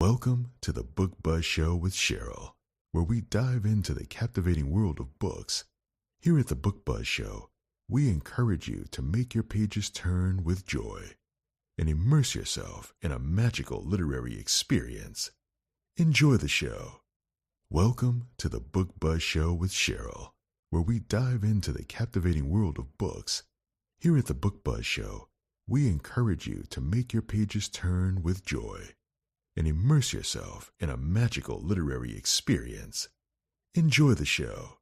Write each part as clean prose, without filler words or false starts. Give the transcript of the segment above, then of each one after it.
Welcome to the Book Buzz Show with Cheryl, where we dive into the captivating world of books. Here at the Book Buzz Show, we encourage you to make your pages turn with joy and immerse yourself in a magical literary experience. Enjoy the show. Welcome to the Book Buzz Show with Cheryl, where we dive into the captivating world of books. Here at the Book Buzz Show, we encourage you to make your pages turn with joy and immerse yourself in a magical literary experience. Enjoy the show.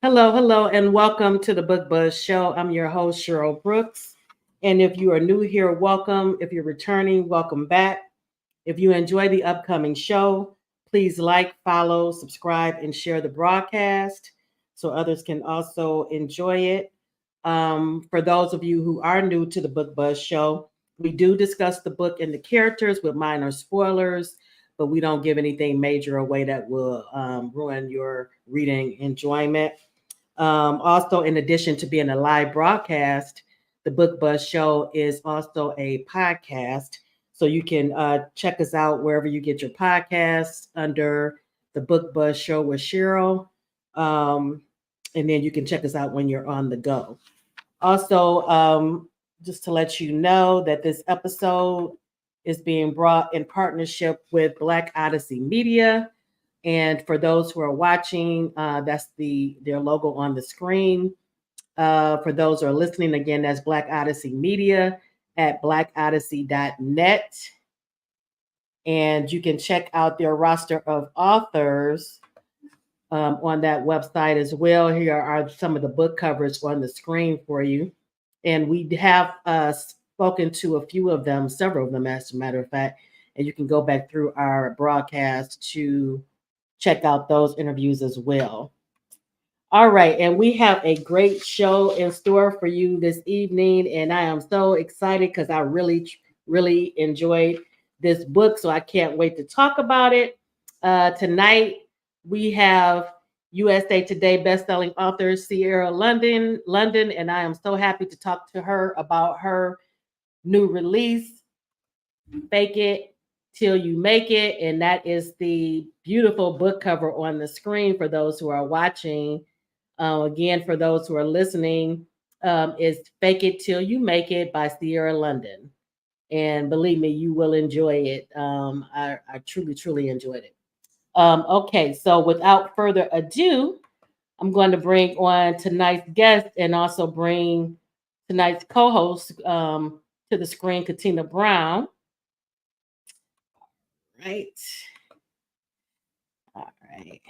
Hello, and welcome to the Book Buzz Show. I'm your host, Cheryl Brooks. And if you are new here, welcome. If you're returning, welcome back. If you enjoy the upcoming show, please like, follow, subscribe, and share the broadcast so others can also enjoy it. For those of you who are new to the Book Buzz Show, we do discuss the book and the characters with minor spoilers, but we don't give anything major away that will ruin your reading enjoyment. Also, in addition to being a live broadcast, the Book Buzz Show is also a podcast. So you can check us out wherever you get your podcasts under the Book Buzz Show with Cheryl. And then you can check us out when you're on the go. Also, just to let you know that this episode is being brought in partnership with Black Odyssey Media. And for those who are watching, that's their logo on the screen. For those who are listening, again, that's Black Odyssey Media at blackodyssey.net. And you can check out their roster of authors on that website as well. Here are some of the book covers on the screen for you. And we have spoken to a few of them, several of them, as a matter of fact. And you can go back through our broadcast to check out those interviews as well. All right, and we have a great show in store for you this evening, and I am so excited because I really enjoyed this book, so I can't wait to talk about it. Tonight, we have USA Today bestselling author Siera London, and I am so happy to talk to her about her new release, Fake It Till You Make It, and that is the beautiful book cover on the screen for those who are watching. Again, for those who are listening, is Fake It Till You Make It by Siera London. And believe me, you will enjoy it. I truly enjoyed it. Okay, so without further ado, I'm going to bring on tonight's guest and also bring tonight's co-host to the screen, Katina Brown. Right. All right.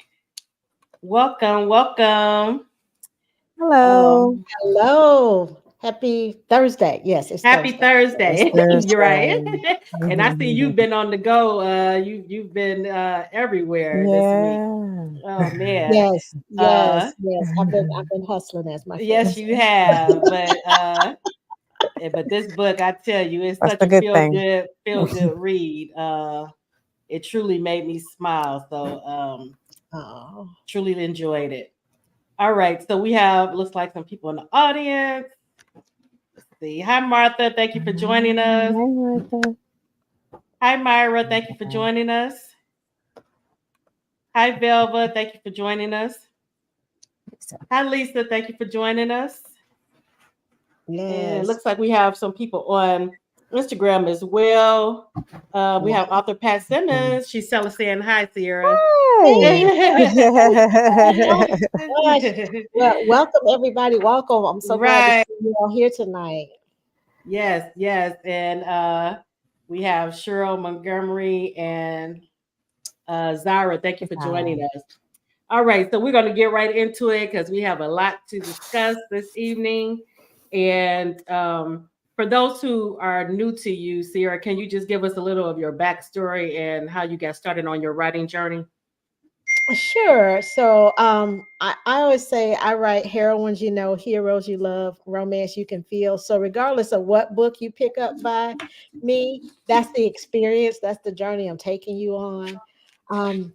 Welcome. Hello. Happy Thursday. Yes, it's Happy Thursday. Thursday. You're right. And I see you've been on the go. You've been everywhere this week. Oh man. Yes. I've been hustling as my friend. Yes, you have. But this book, I tell you, it's such a feel good read. It truly made me smile. So truly enjoyed it. All right. So we have looks like some people in the audience. Let's see. Hi Martha. Thank you for joining us. Hi, Martha. Hi Myra. Thank you for joining us. Hi Velva. Thank you for joining us. Hi Lisa. Thank you for joining us. Yes. And it looks like we have some people on Instagram as well. We have author Pat Simmons. She's saying hi, Siera. Well, welcome everybody. Welcome. I'm so glad to see you all here tonight. Yes. And we have Cheryl Montgomery and Zara. Thank you for joining us. All right, so we're going to get right into it because we have a lot to discuss this evening. And for those who are new to you, Siera, can you just give us a little of your backstory and how you got started on your writing journey? Sure. So I always say I write heroines you know, heroes you love, romance you can feel. So regardless of what book you pick up by me, that's the experience, that's the journey I'm taking you on.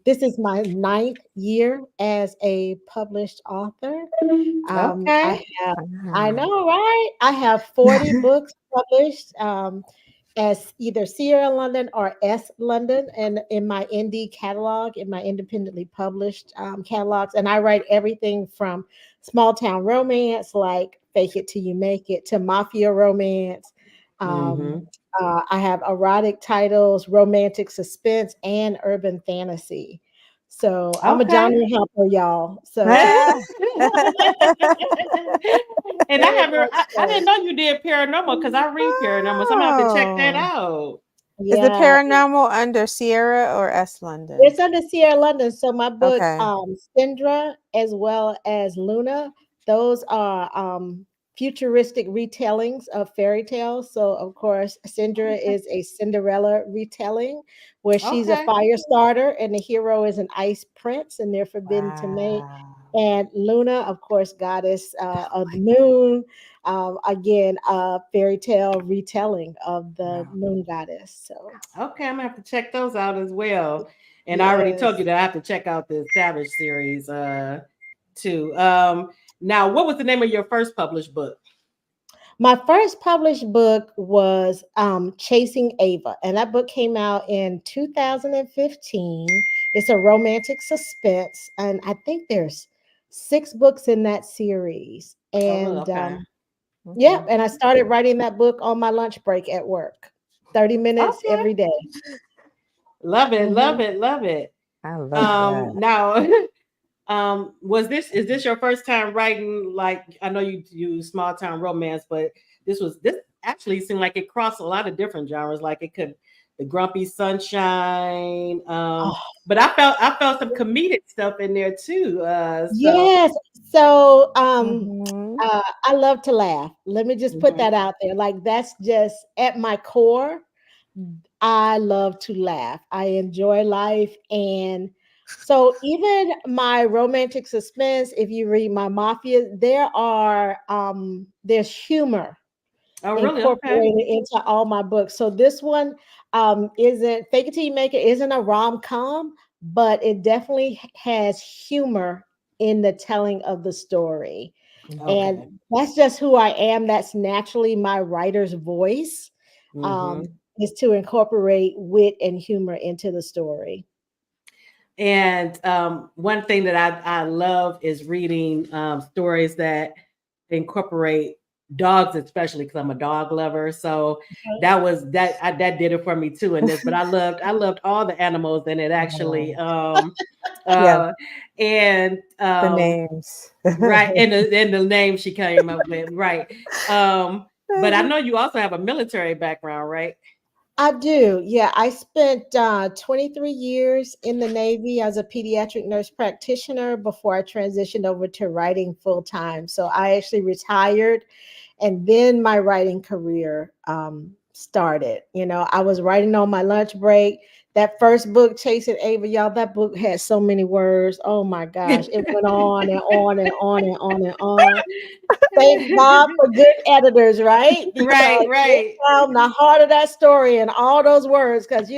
This is my 9th year as a published author. I Okay. have, I Wow. know, right? I have 40 books published as either Siera London or S London, and in my indie catalog, in my independently published catalogs. And I write everything from small town romance, like Fake It Till You Make It, to mafia romance. Um, Mm-hmm. I have erotic titles, romantic suspense, and urban fantasy. So I'm a Okay. genre helper, y'all. So Ah. And very much I so. didn't know you did paranormal because I read paranormal. So I'm gonna have to check that Oh. out. Is the Yeah, paranormal under Sierra or S London? it's under Sierra London. So my book, Okay. Syndra, as well as Luna, those are futuristic retellings of fairy tales. So of course, Syndra Okay. is a Cinderella retelling where she's a Okay. fire starter and the hero is an ice prince and they're forbidden to mate. Wow. And Luna, of course, goddess of the moon. Again, a fairy tale retelling of the Wow. moon goddess. So Okay, I'm gonna have to check those out as well. And I already told you yes. that I have to check out the Savage series too. Now what was the name of your first published book? My first published book was Chasing Ava, and that book came out in 2015. It's a romantic suspense, and I think there's 6 books in that series. Oh, really? And Okay. yeah, Okay. and I started writing that book on my lunch break at work, 30 minutes Okay. every day. Love it, love Mhm. it, love it. I love that. Now was this is this your first time writing? Like, I know you do small town romance, but this actually seemed like it crossed a lot of different genres. Like it could the grumpy sunshine. But I felt some comedic stuff in there too. So Yes. So Mhm. I love to laugh. Let me just put mhm. that out there. Like that's just at my core. I love to laugh. I enjoy life. And so even my romantic suspense, if you read my mafia, there's humor Oh really? Okay. incorporated into all my books. So this one isn't Fake It Till You Make It isn't a rom-com, but it definitely has humor in the telling of the story. And Okay. that's just who I am. That's naturally my writer's voice, Hmm. is to incorporate wit and humor into the story. And one thing that I love is reading stories that incorporate dogs, especially because I'm a dog lover. So that did it for me too in this. But I loved all the animals in it actually. Oh. Yeah, Uh, and the names. right, and the name she came up with, right. But I know you also have a military background, right? I do. Yeah, I spent 23 years in the Navy as a pediatric nurse practitioner before I transitioned over to writing full time. So I actually retired and then my writing career started. You know, I was writing on my lunch break. That first book, Chasing Ava, y'all, that book had so many words. Oh my gosh, it went on and on and on and on and on. Thank God for good editors, right? Right, Because it right. found the heart of that story and all those words. Because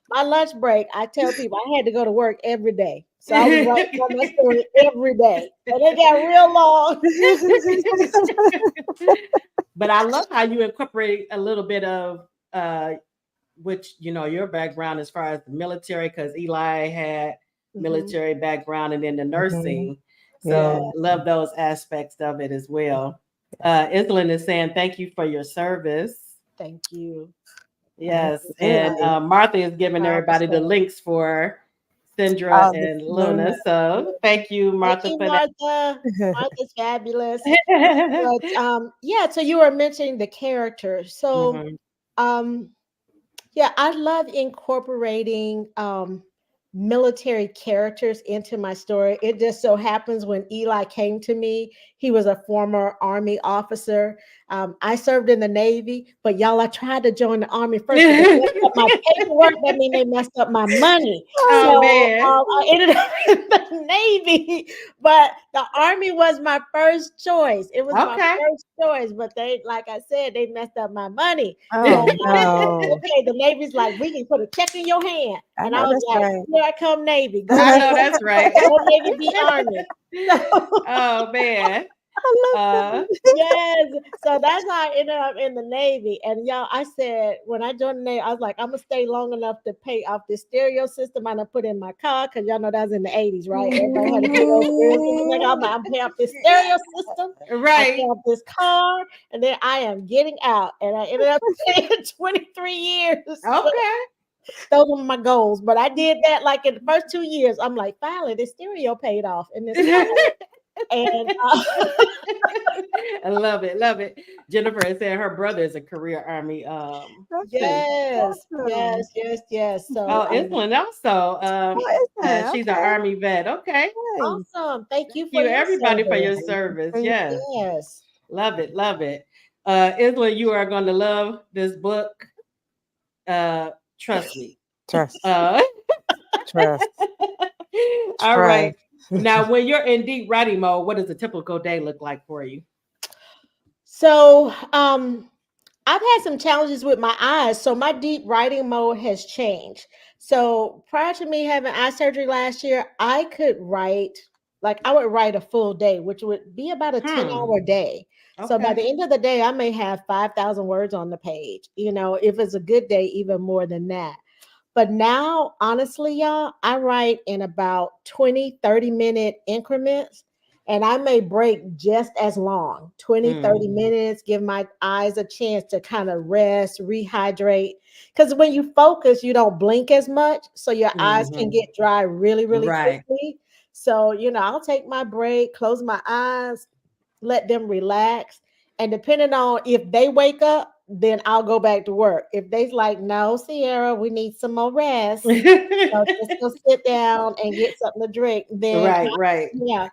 my lunch break, I tell people I had to go to work every day. So I was writing on that story every day. And it got real long. But I love how you incorporate a little bit of which your background as far as the military, because Eli had Mhm. military background and then the Mhm. nursing. Yeah. So love those aspects of it as well. Islin is saying thank you for your service. Thank you. Yes, and Absolutely. Martha is giving Powerful everybody the stuff. links for Syndra Oh, the and Luna. Luna. So thank you, Thank Martha, you, for that. Martha. Martha's fabulous. But yeah, so you were mentioning the character. So Mhm. um yeah, I love incorporating military characters into my story. It just so happens when Eli came to me, he was a former Army officer. I served in the Navy, but y'all, I tried to join the Army first, but they messed up my paperwork. That means they messed up my money. So Oh man. I ended up in the Navy, but the Army was my first choice. It was my Okay. first choice, but they, like I said, they messed up my money. So Oh, I was like, no. okay, the Navy's like, we can put a check in your hand. I And I know was that's like, right. yeah, I come Navy. Go I know Navy. that's right. Go Navy, be Army. Oh man. I love that. Yes. So that's how I ended up in the Navy. And y'all, I said when I joined the Navy, I was like, I'm gonna stay long enough to pay off the stereo system I'm gonna put in my car, because y'all know that was in the 80s, right? Everybody had a big old stereo system. Like, I'm paying off this stereo system, I pay Right. off this car, and then I am getting out. And I ended up staying 23 years. Okay. Those were my goals. But I did that like in the first 2 years. I'm like, finally, the stereo paid off in this car. And I love it. Love it. Jennifer is saying her brother is a career Army. That's yes, awesome. yes. So Oh, Islin also. Oh, is that? She's an Okay. Army vet. Okay. Nice. awesome. Thank you Thank for you, your everybody, for your service. service. For you. Yes. Yes. Love it. Love it. Islin, you are going to love this book. Trust me. Trust. Uh, Trust. all right. Trust. Now, when you're in deep writing mode, what does a typical day look like for you? So I've had some challenges with my eyes. So my deep writing mode has changed. So prior to me having eye surgery last year, I could write, like I would write a full day, which would be about a 10-hour day. So by Okay. the end of the day, I may have 5,000 words on the page. If it's a good day, even more than that. But now, honestly, y'all, I write in about 20, 30-minute increments. And I may break just as long, 20, 30 minutes, give my eyes a chance to kind of rest, rehydrate. Because when you focus, you don't blink as much. So your eyes can get dry really, really Right. quickly. So, I'll take my break, close my eyes, let them relax. And depending on if they wake up, then I'll go back to work. If they's like, no, Sierra, we need some more rest. Just go sit down and get something to drink. Then Right. yeah.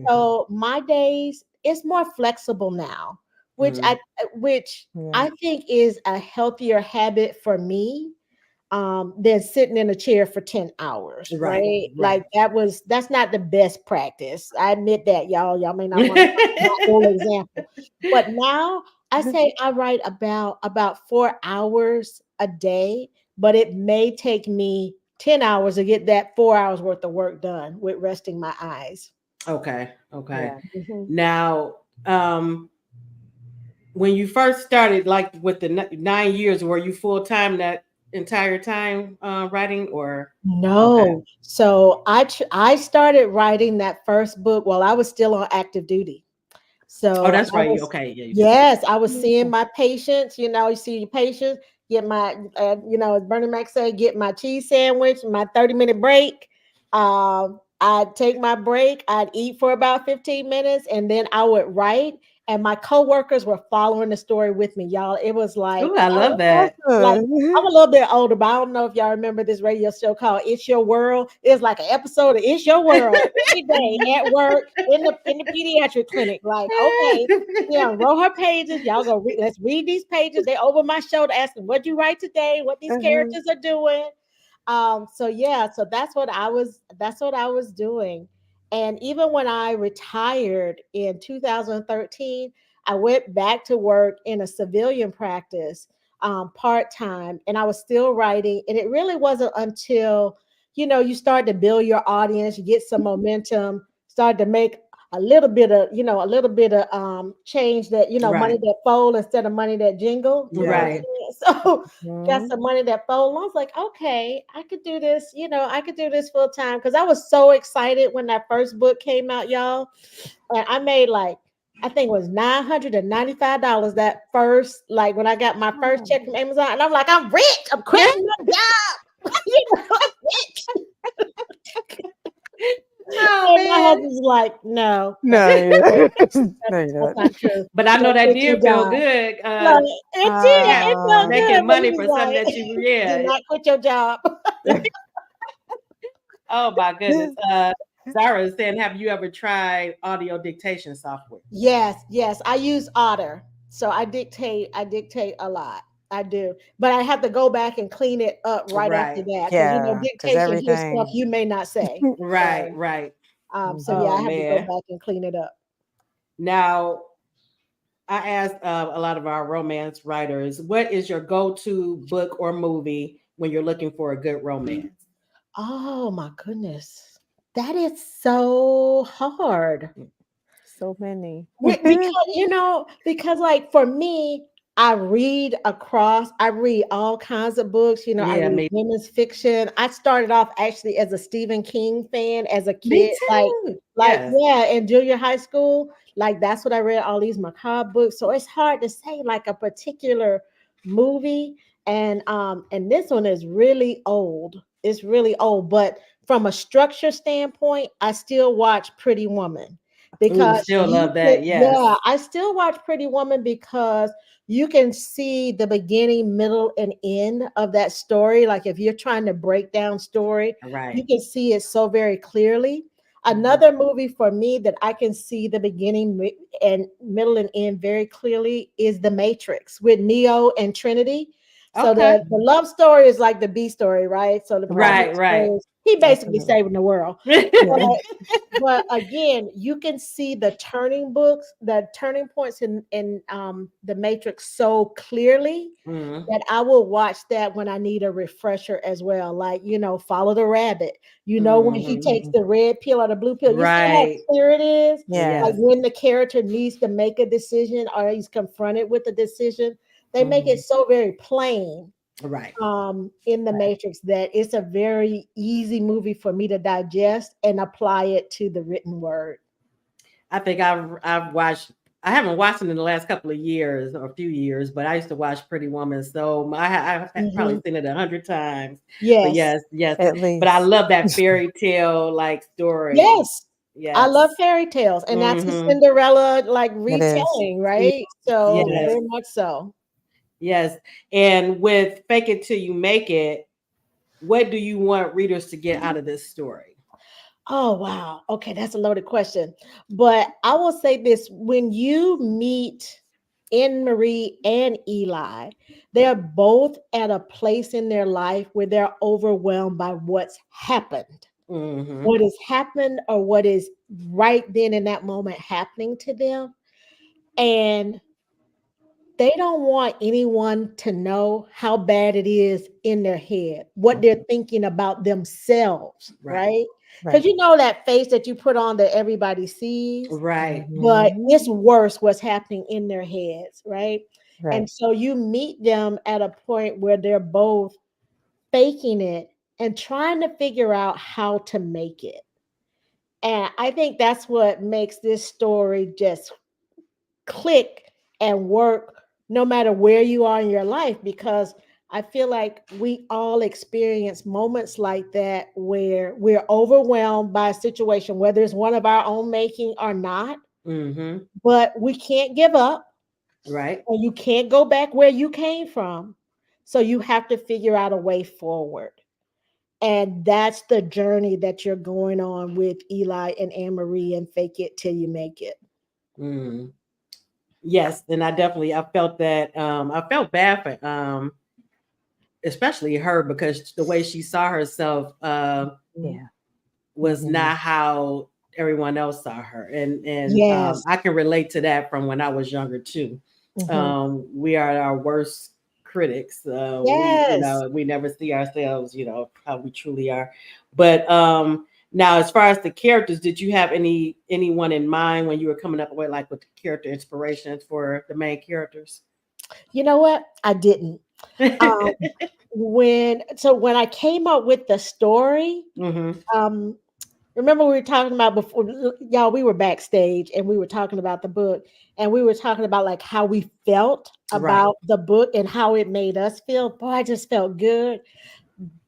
So my days, it's more flexible now, which Mm. I think is a healthier habit for me, than sitting in a chair for 10 hours, right? Like that's not the best practice. I admit that, y'all. Y'all may not want to my old example. But now I say I write about 4 hours a day, but it may take me 10 hours to get that 4 hours worth of work done with resting my eyes. Okay. Yeah. Now, when you first started, like with the 9 years, were you full time that entire time writing, or? Okay. No. So I started writing that first book while I was still on active duty. Oh, So that's I right. was, Okay. Yeah, you said that. yes, I was seeing my patients. You see your patients, get my, as Bernie Mac said, get my cheese sandwich, my 30-minute break. I'd take my break, I'd eat for about 15 minutes, and then I would write. And my coworkers were following the story with me, y'all. It was like, Oh, I love that. like Awesome. I'm a little bit older, but I don't know if y'all remember this radio show called It's Your World. It's like an episode of It's Your World every day at work in the pediatric clinic. Like, okay, yeah, roll her pages. Y'all go read. Let's read these pages. They over my shoulder asking, "What'd you write today? What these characters are doing?" So yeah, so that's what I was doing. And even when I retired in 2013, I went back to work in a civilian practice, part-time, and I was still writing. And it really wasn't until you start to build your audience, you get some momentum, start to make a little bit of change, that money Right. that fold instead of money that jingle. You know what I'm Right. saying? So got Mhm. some money that fold. I was like, okay, I could do this. I could do this full time, because I was so excited when that first book came out, y'all. And I made like, I think it was $995 that first, like when I got my first check from Amazon, and I'm like, I'm rich. I'm quitting my job. I'm rich. Oh And my man. husband's like, no, No, yeah. No, you're that's not. not true. But I know Go that quit your did feel job. good. Like, it did. It felt good, Making but he money was for something like, that you, do yeah. not quit your job. Oh my goodness. Zara is saying, have you ever tried audio dictation software? Yes. I use Otter. So I dictate a lot. I do. But I have to go back and clean it up right after Right. that. Because Yeah, because dictation here's stuff everything. you may not say. Right. Right. So yeah, Oh I have to go man. back and clean it up. Now, I asked a lot of our romance writers, what is your go-to book or movie when you're looking for a good romance? Oh my goodness. That is so hard. So many. Because because like for me, I read all kinds of books. I Yeah, read me, women's fiction. I started off actually as a Stephen King fan as a me kid, too. like Yes. yeah, in junior high school. Like that's what I read, all these macabre books. So it's hard to say like a particular movie. And this one is really old. It's really old, but from a structure standpoint, I still watch Pretty Woman Ooh, because still love that. yeah, Yes. I still watch Pretty Woman because you can see the beginning, middle, and end of that story. Like if you're trying to break down story, you Right. can see it so very clearly. Mhm. Another movie for me that I can see the beginning and middle and end very clearly is The Matrix with Neo and Trinity. So Okay. the love story is like the B story, right? So the Right. primary Right, story right. is he basically Definitely. saving the world. Yeah. But again, you can see the turning points in the Matrix so clearly Mhm. that I will watch that when I need a refresher as well. Like, Follow the Rabbit. When he Mhm. takes Mhm. the red pill or the blue pill, you see how Right. clear it is? Like Yes. Yes. when the character needs to make a decision or he's confronted with a decision, they make it Mhm. so very plain Right. in the Right. Matrix that it's a very easy movie for me to digest and apply it to the written word. I think I've watched. I haven't watched it in the last couple of years or a few years, but I used to watch Pretty Woman, so I've probably Mhm. seen it 100 times. But Yes. yes, yes. At But I least. love that fairy tale like story. Yes. I love Yes. fairy tales, and that's a Hmm. Cinderella like It is. retelling, right? So Yes. Yes. very much so. Yes. And with Fake It Till You Make It, what do you want readers to get out of this story? Oh wow. Okay, that's a loaded question. But I will say this: when you meet Anne Marie and Eli, they're both at a place in their life where they're overwhelmed by what's happened. Hmm. What has happened or what is right then in that moment happening to them. And they don't want anyone to know how bad it is in their head, what they're thinking about themselves, Right. right? Because Right. that face that you put on that everybody sees, Right. but Mhm. it's worse what's happening in their heads, right? Right. And so you meet them at a point where they're both faking it and trying to figure out how to make it. And I think that's what makes this story just click and work no matter where you are in your life, because I feel like we all experience moments like that where we're overwhelmed by a situation, whether it's one of our own making or not, Hmm. but we can't give up Right. and you can't go back where you came from. So you have to figure out a way forward. And that's the journey that you're going on with Eli and Anne Marie and Fake It Till You Make It. Mm. Yes, and I felt that I felt bad for especially her because the way she saw herself Mhm. Yeah. was Mhm. not how everyone else saw her, and Yes. I can relate to that from when I was younger too. Mhm. We are our worst critics. Yes. We never see ourselves, how we truly are. But now, as far as the characters, did you have anyone in mind when you were coming up with with the character inspirations for the main characters? You know what? I didn't. Um, when I came up with the story, Hmm. um, remember we were talking about before, y'all. We were backstage and we were talking about the book, and we were talking about like how we felt Right. about the book and how it made us feel. Boy, I just felt good.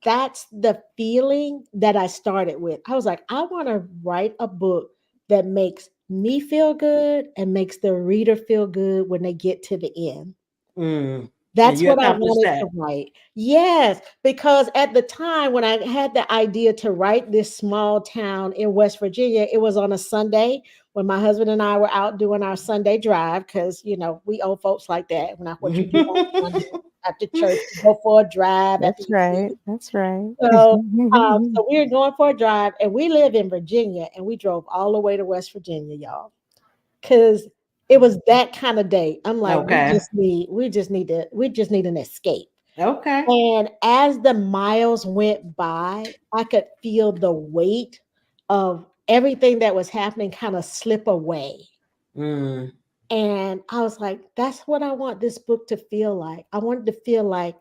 That's the feeling that I started with. I was like, I want to write a book that makes me feel good and makes the reader feel good when they get to the end. Mm. And That's you what I accomplished wanted that. to write. Yes, because at the time when I had the idea to write this small town in West Virginia, it was on a Sunday when my husband and I were out doing our Sunday drive because, we old folks like that. Not what you do on Sunday after church, you go for a drive after That's you right. finish. That's right. So we were going for a drive and we live in Virginia and we drove all the way to West Virginia, y'all, because it was that kind of day. I'm like, Okay. we just need an escape. Okay. And as the miles went by, I could feel the weight of everything that was happening kind of slip away. Mm, And I was like, that's what I want this book to feel like. I want it to feel like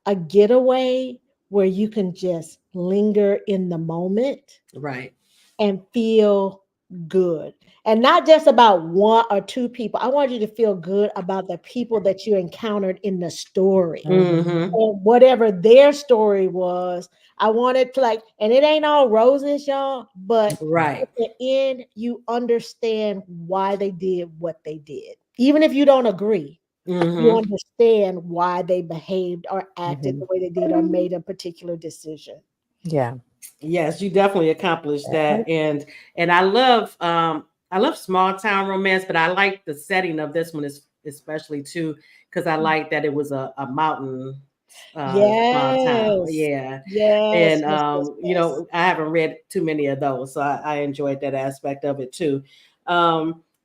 a getaway where you can just linger in the moment right. and feel good. And not just about one or two people. I want you to feel good about the people that you encountered in the story. Mm-hmm. And whatever their story was, I wanted to like, and it ain't all roses, y'all, but Right. at the end, you understand why they did what they did. Even if you don't agree, you Mm-hmm. understand why they behaved or acted Mhm. the way they did or made a particular decision. Yeah. Yes, you definitely accomplished that. And I love small town romance, but I like the setting of this one is especially too, because I like that it was a mountain small town. Yes. Yeah. Yes, And yes, yes, yes. I haven't read too many of those, so I enjoyed that aspect of it too.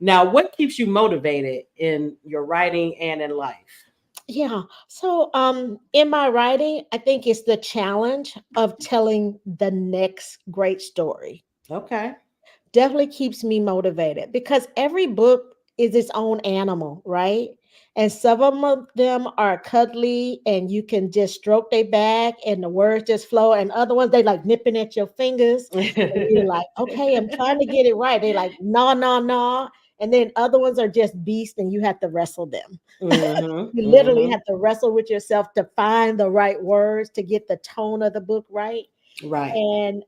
Now what keeps you motivated in your writing and in life? Yeah. So in my writing, I think it's the challenge of telling the next great story. Okay. Definitely keeps me motivated because every book is its own animal, right? And some of them are cuddly and you can just stroke their back and the words just flow. And other ones, they like nipping at your fingers. And you're like, okay, I'm trying to get it right. They like, no, no, no. And then other ones are just beasts and you have to wrestle them. Mm-hmm. You literally Mm-hmm. have to wrestle with yourself to find the right words to get the tone of the book right. Right. And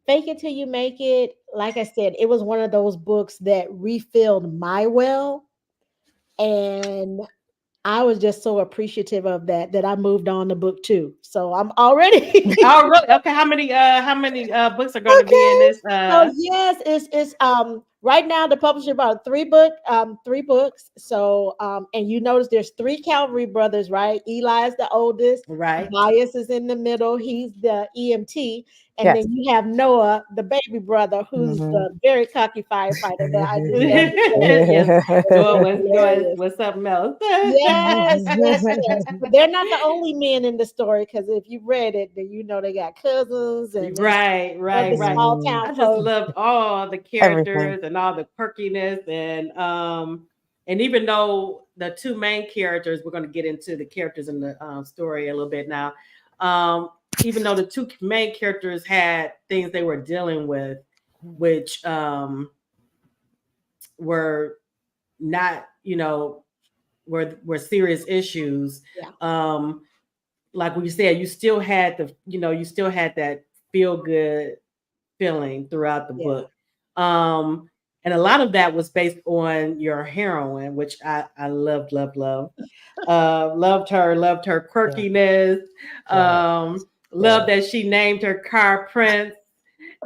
Fake It Till You Make It, like I said, it was one of those books that refilled my well. And I was just so appreciative of that that I moved on to book two. So I'm already Oh, really? Okay. How many books are going to be in okay. this? So yes, it's right now the publisher about three books. So and you notice there's three Calvary brothers, right? Eli is the oldest, Right. Bias is in the middle, he's the EMT, and Yes. then you have Noah, the baby brother, who's Mhm. the very cocky firefighter that I just love to say his name. Yes. Noah It's was hilarious. something else. Yes, yes, yes. But they're not the only men in the story because if you read it, then you know they got cousins and it's Right, right, other right. small Mm, town I just folks. loved all the everything. characters and all the quirkiness and even though the two main characters, we're going to get into the characters in the story a little bit now. Um, even though the two main characters had things they were dealing with, which were not, were serious issues. Yeah, Um, like we said, you still had you still had that feel good feeling throughout the yeah. book. Um, and a lot of that was based on your heroine, which I loved, loved, loved. Loved her Yeah. quirkiness. Yes. Loved Yes. that she named her car Prince,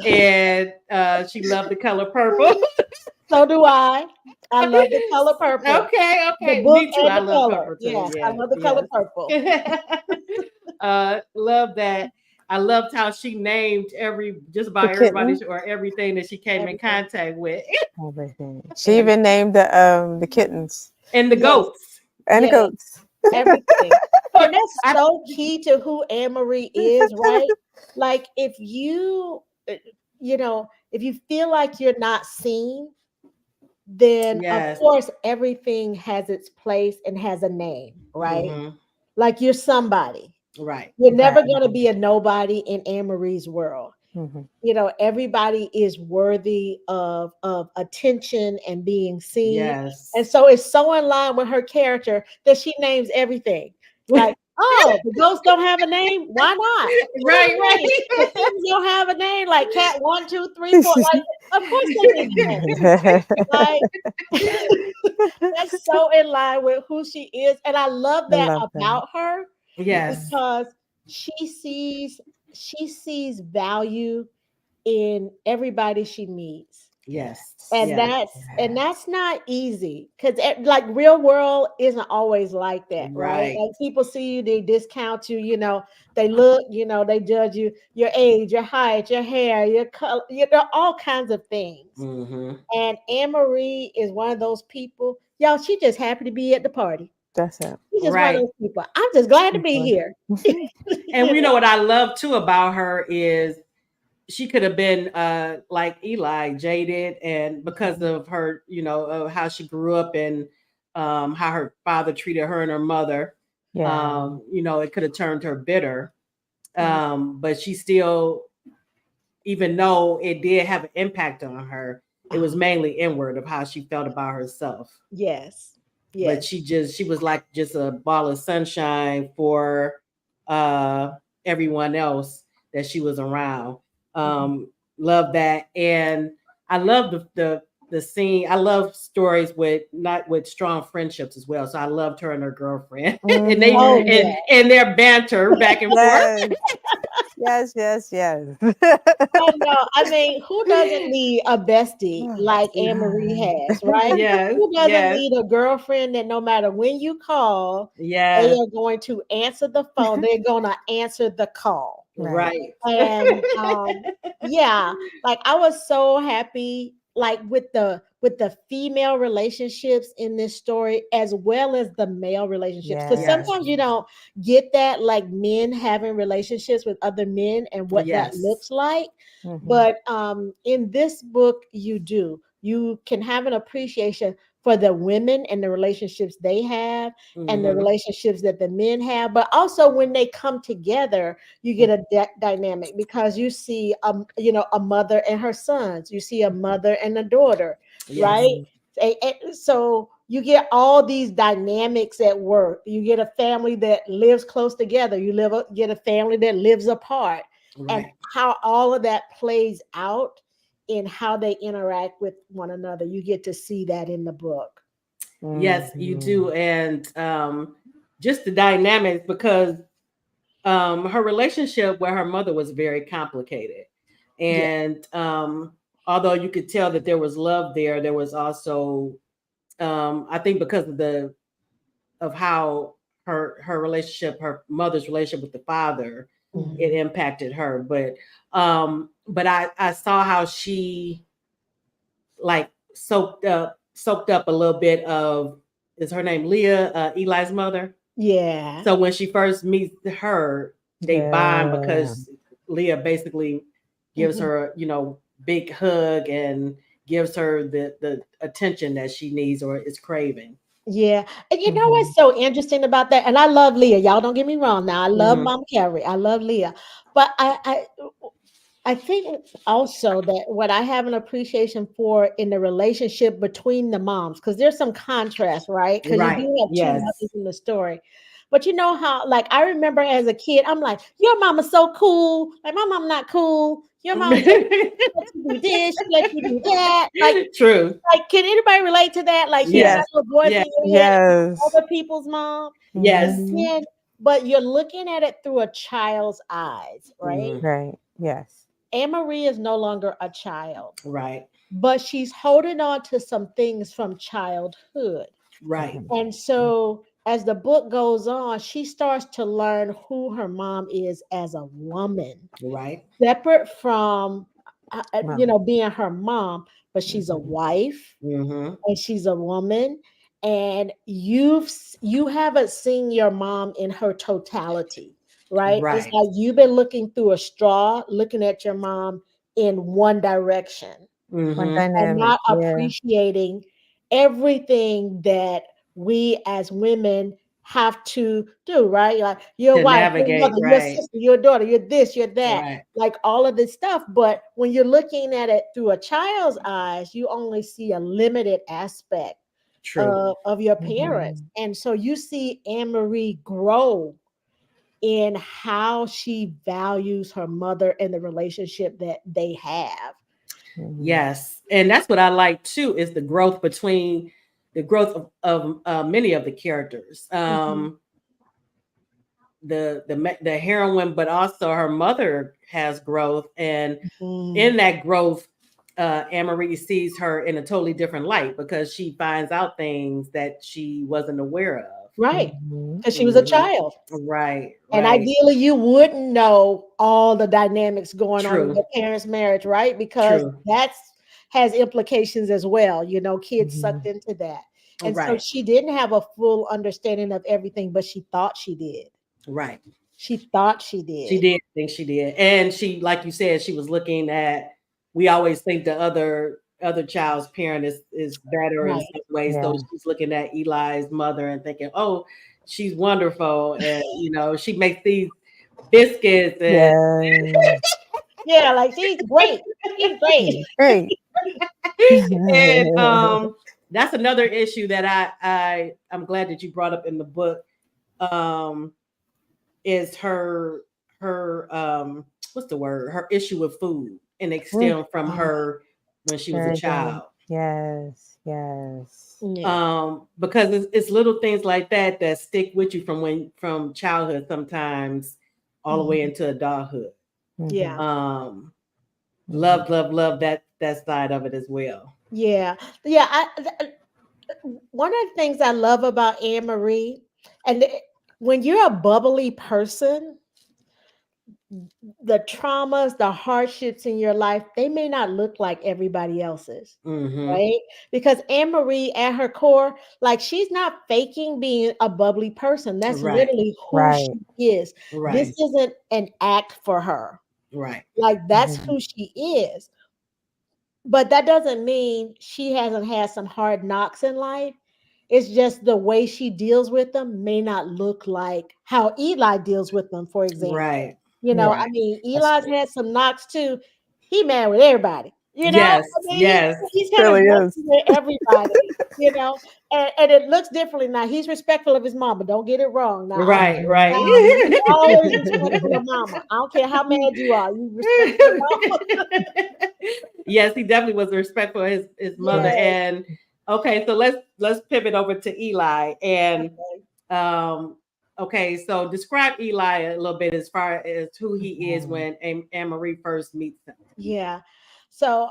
and she loved the color purple. So do I. I love the color purple. Okay, The okay. book Me too. and I the love color. purple too. Yes, I Yes, love the color purple. yes. Love that. I loved how she named just The about everybody kitten. or everything that she came in Everything. contact with, Everything. She and even named the kittens and the Yes, goats. and the yes, goats. everything. And that's I, so key to who Anne Marie is, right? Like if you, if you feel like you're not seen, then of yes. course everything has its place and has a name, right? Hmm. Like you're somebody. Right. You're Right. never going to be a nobody in Anne Marie's world. Mhm. Everybody is worthy of attention and being seen. And Yes. so it's so in line with her character that she names everything. Like, oh, the ghosts don't have a name. Why not? Give them Right. a name. The Right. things don't have a name, like cat 1, 2, 3, 4. Like, of course they need a name. Like that's so in line with who she is. And I love I that love that. about her Yes. because she sees she sees value in everybody she meets. Yes. And Yes. that's not easy because like real world isn't always like that, right? Right. Like people see you, they discount you, they look, they judge you, your age, your height, your hair, your color, all kinds of things. Hmm. And Anne Marie is one of those people, y'all, she just happy to be at the party. That's it. She's just one of Right. those people. I'm just glad to be Mhm. here. And you know what I love too about her is she could have been like Eli, jaded, and because of her, of how she grew up and how her father treated her and her mother, Yeah. it could have turned her bitter. But she still, even though it did have an impact on her, it was mainly inward of how she felt about herself. Yes. But Yes. she was like just a ball of sunshine for uh everyone else that she was around. Love that. And I love the scene. I love stories with not with strong friendships as well. So I loved her and her girlfriend and they Oh Mhm. yeah. and their banter back and forth. Yes. Yes. Yes. I know. I mean, who doesn't need a bestie like Anne Marie has, right? Yes, Who doesn't yes, need a girlfriend that no matter when you call, they yes, are going to answer the phone. They're going to answer the call. Right. right. And yeah, like I was so happy like with the female relationships in this story as well as the male relationships, because Yes, sometimes you don't get that, like men having relationships with other men and what that yes, looks like. Mhm. But in this book you can have an appreciation for the women and the relationships they have and the hmm, relationships that the men have, but also when they come together you get a dynamic because you see a mother and her sons, you see a mother and a daughter, yes, right? Right. So you get all these dynamics at work. You get a family that lives close together, get a family that lives apart, and right. how all of that plays out in how they interact with one another. You get to see that in the book. Yes, you Mhm. do. And just the dynamics because her relationship with her mother was very complicated. Yeah. And although you could tell that there was love there, there was also I think because of how her mother's relationship with the father, it Mhm. Mhm. impacted her. But I saw how she like soaked up a little bit of, is her name Leah, Eli's mother. Yeah. So when she first meets her, they bond Yeah. because Leah basically gives Mhm. her, big hug and gives her the attention that she needs or is craving. Yeah. And you know Mhm. what's so interesting about that? And I love Leah. Y'all don't get me wrong. Now I love Hmm. Mom Carrie. I love Leah. But I think also that what I have an appreciation for in the relationship between the moms, because there's some contrast, right? Because you Right. do have two Yes. mothers in the story. But you know how, like, I remember as a kid, I'm like, your mama's so cool. Like, my mom not cool. Your mom just let you do this, she let you do that. True. Like, can anybody relate to that? Like, you got Yes. Yes. little voice Yes. in your head, Yes. other people's mom. Yes. Mhm. And but you're looking at it through a child's eyes, right? Mhm. Right. Yes. Anne Marie is no longer a child, Right. but she's holding on to some things from childhood. Right. Mhm. And so as the book goes on, she starts to learn who her mom is as a woman, Right. separate from Mom. being her mom, but she's a Mhm. wife Hmm. and she's a woman, and you haven't seen your mom in her totality, right? It's Right. like you've been looking through a straw, looking at your mom in one direction One Hmm. and dynamic. not Yeah. appreciating everything that we as women have to do, right? Like your To wife, your navigate. mother, your Right. sister, your daughter, your this, your that, Right. like all of this stuff. But when you're looking at it through a child's eyes, you only see a limited aspect True. of your parents. Mhm. And so you see Anne Marie grow in how she values her mother and the relationship that they have. Mhm. Yes, and that's what I like too is the growth of many of the characters. Mhm. The heroine, but also her mother has growth, and Mhm. in that growth, Anne-Marie sees her in a totally different light because she finds out things that she wasn't aware of. Right. Mhm. Because she was a Hmm. child. Right, And right. ideally, you wouldn't know all the dynamics going on in True, your parents' marriage, right? Because true. that's has implications as well. Kids sucked Mhm. into that. And so Right. she didn't have a full understanding of everything, but she thought she did. Right. She thought she She did. did think she did. And she, like you said, she was looking at, we always think the other child's parent is better in Right. some ways. So Yeah. she's looking at Eli's mother and thinking, oh, she's wonderful. And she makes these biscuits and Yeah. Yeah, like she's great. She's great. Great. and that's another issue that I'm glad that you brought up in the book. Um is her what's the word? Her issue with food, and it stemmed from her when she was a Very good. child. Yes. Yes. Yeah. Because it's little things like that stick with you from childhood sometimes all the way into adulthood. Yeah. Love that side of it as well. Yeah. Yeah. One of the things I love about Anne Marie, and when you're a bubbly person, the traumas, the hardships in your life, they may not look like everybody else's. Mm-hmm. Right? Because Anne Marie at her core, like she's not faking being a bubbly person. That's Right. literally who Right. she is. Right. This isn't an act for her. Right. Like that's who she is. But that doesn't mean she hasn't had some hard knocks in life. It's just the way she deals with them may not look like how Eli deals with them, for example. Right. I Right. mean, Eli's had some knocks too. He mad with everybody. Yes. I mean, Yes. he's kind of Really grumpy is. with everybody. And it looks differently now. He's respectful of his mama. Don't get it wrong. Now, Right. Right. he's always respectful of mama. I don't care how mad you are. You respect your mama. Yes, he definitely was respectful of his mother. Yes. And okay, so let's pivot over to Eli. And okay, so describe Eli a little bit as far as who he is when Anne Marie first meets him. Yeah. So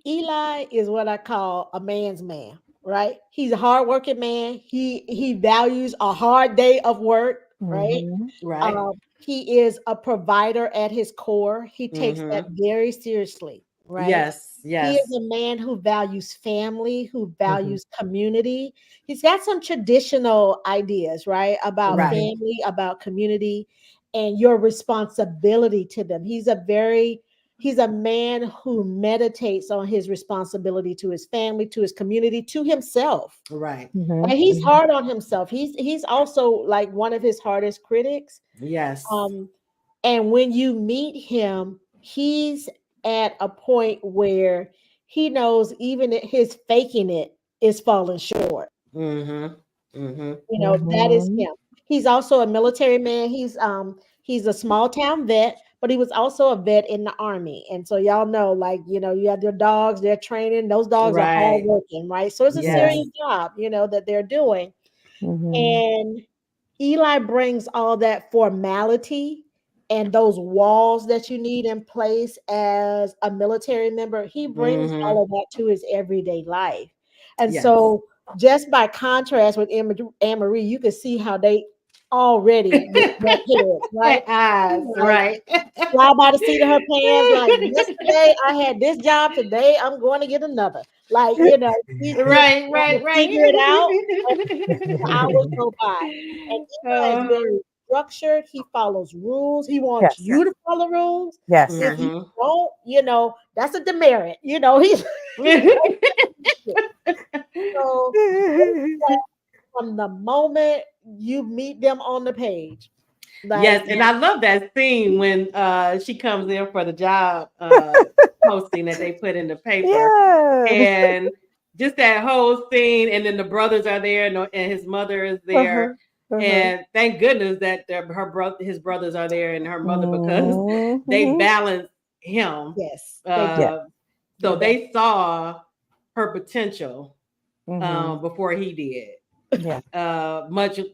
Eli is what I call a man's man, right? He's a hardworking man. He values a hard day of work, right? Right. He is a provider at his core. He takes that very seriously, right? Yes. He Yes. is a man who values family, who values community. He's got some traditional ideas, right? About Right. family, about community, and your responsibility to them. He's a man who meditates on his responsibility to his family, to his community, to himself. Right. And he's hard on himself. He's also like one of his hardest critics. Yes. And when you meet him, he's at a point where he knows even his faking it is falling short. That is him. He's also a military man. He's a small town vet, but he was also a vet in the army. And so y'all know, like, you have your dogs, they're training, those dogs are hard working, right? So it's a serious job, that they're doing. And Eli brings all that formality and those walls that you need in place as a military member. He brings all of that to his everyday life. And so just by contrast with Anne Marie, you can see how they already butt heads, right? Right. Fly by the seat of her pants. Like yesterday, I had this job. Today, I'm going to get another. Like, she's Right. figure it out. And hours go by, and Eli is very structured. He follows rules. He wants you to follow rules. Yes. If you don't, that's a demerit. He's so from the moment you meet them on the page. Yes, and I love that scene when she comes in for the job posting that they put in the paper, and just that whole scene, and then the brothers are there, and his mother is there, and thank goodness that his brothers are there and her mother, because they balance him. Yes. So they saw her potential before he did. Yeah. Much, and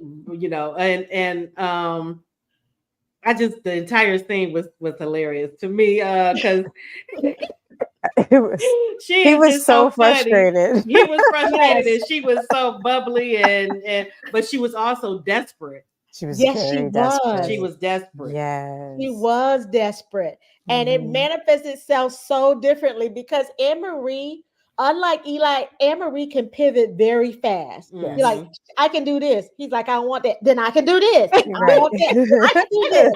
the entire scene was hilarious to me, because he was so frustrated. He was frustrated, and she was so bubbly, but she was also desperate. She was very desperate. She was desperate. Yes. She was desperate. And it manifests itself so differently because Anne Marie unlike Eli, Anne-Marie can pivot very fast. Yes. You're like, I can do this. He's like, I want that. Then I can do this. I Right. want that. I can do this.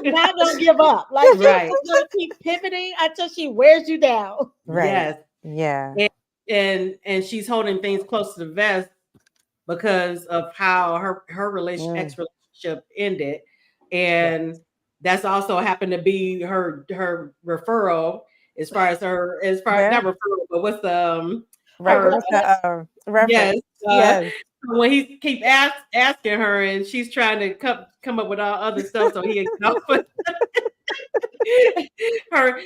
She's not gonna give up. Like she's Right. gonna keep pivoting until she wears you down. Right. Yes. Yeah. And she's holding things close to the vest because of how her ex relationship ended, and that's also happened to be her referral as far as not referral, but what's the reference. yes, Yes. when he keep asking her and she's trying to come up with all other stuff, so he acknowledged her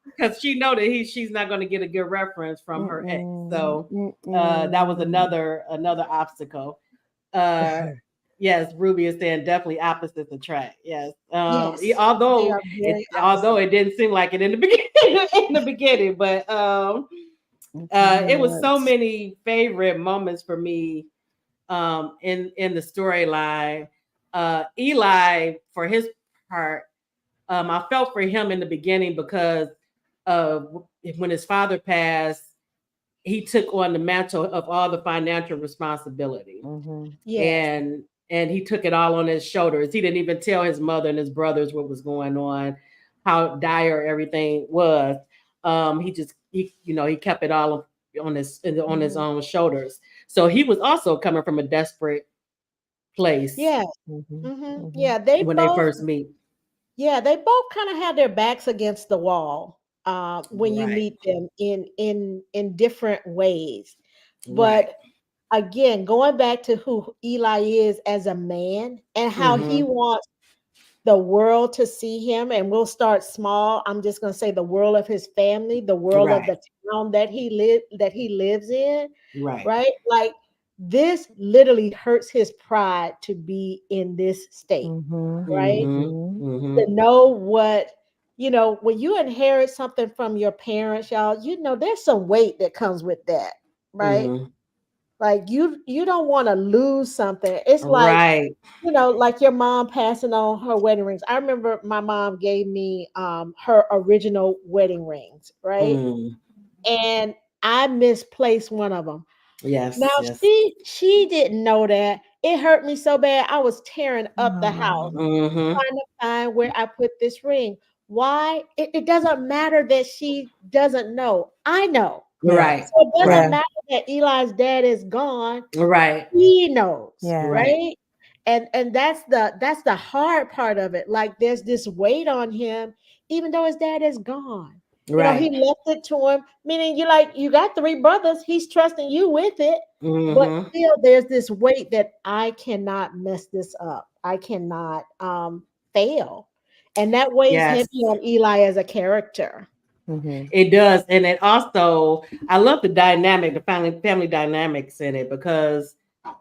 because she know that she's not going to get a good reference from her ex. So that was another obstacle. Yes, Ruby is saying definitely opposites attract. Yes. Yes, although although it didn't seem like it in the beginning, but it was so many favorite moments for me in the storyline. Eli, for his part, I felt for him in the beginning because when his father passed, he took on the mantle of all the financial responsibility. And he took it all on his shoulders. He didn't even tell his mother and his brothers what was going on, how dire everything was. He kept it all on his own shoulders. So he was also coming from a desperate place. Yeah. Yeah, they first meet. Yeah, they both kind of had their backs against the wall when you meet them in different ways. But again, going back to who Eli is as a man and how he wants the world to see him, and we'll start small. I'm just going to say the world of his family, the world of the town that he lives in, right? Like this literally hurts his pride to be in this state, right? To know what, when you inherit something from your parents, y'all, there's some weight that comes with that, right? Like you don't want to lose something. It's like, like your mom passing on her wedding rings. I remember my mom gave me her original wedding rings, right? And I misplaced one of them. Yes. Now she didn't know that. It hurt me so bad. I was tearing up the house trying to find where I put this ring. Why? It doesn't matter that she doesn't know. I know. Right. So it doesn't matter that Eli's dad is gone. Right. He knows. Yeah. Right. And that's the hard part of it. Like there's this weight on him, even though his dad is gone. Right. He left it to him, meaning you got 3 brothers. He's trusting you with it. But still there's this weight that I cannot mess this up. I cannot fail. And that weighs heavy on Eli as a character. It does. And it also, I love the dynamic, the family dynamics in it, because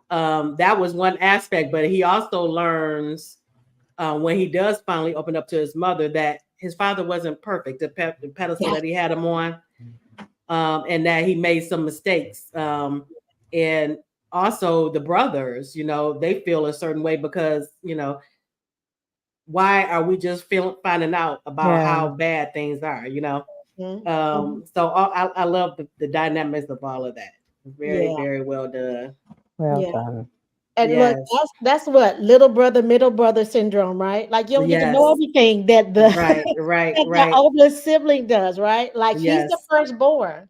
that was one aspect, but he also learns when he does finally open up to his mother that his father wasn't perfect, the pedestal that he had him on, and that he made some mistakes. And also the brothers, they feel a certain way because, why are we just finding out about how bad things are, So I love the dynamics of all of that. Very, very well done. Well done. And look, that's what little brother, middle brother syndrome, right? Like you don't get to know everything that the the oldest sibling does, right? Like he's the firstborn,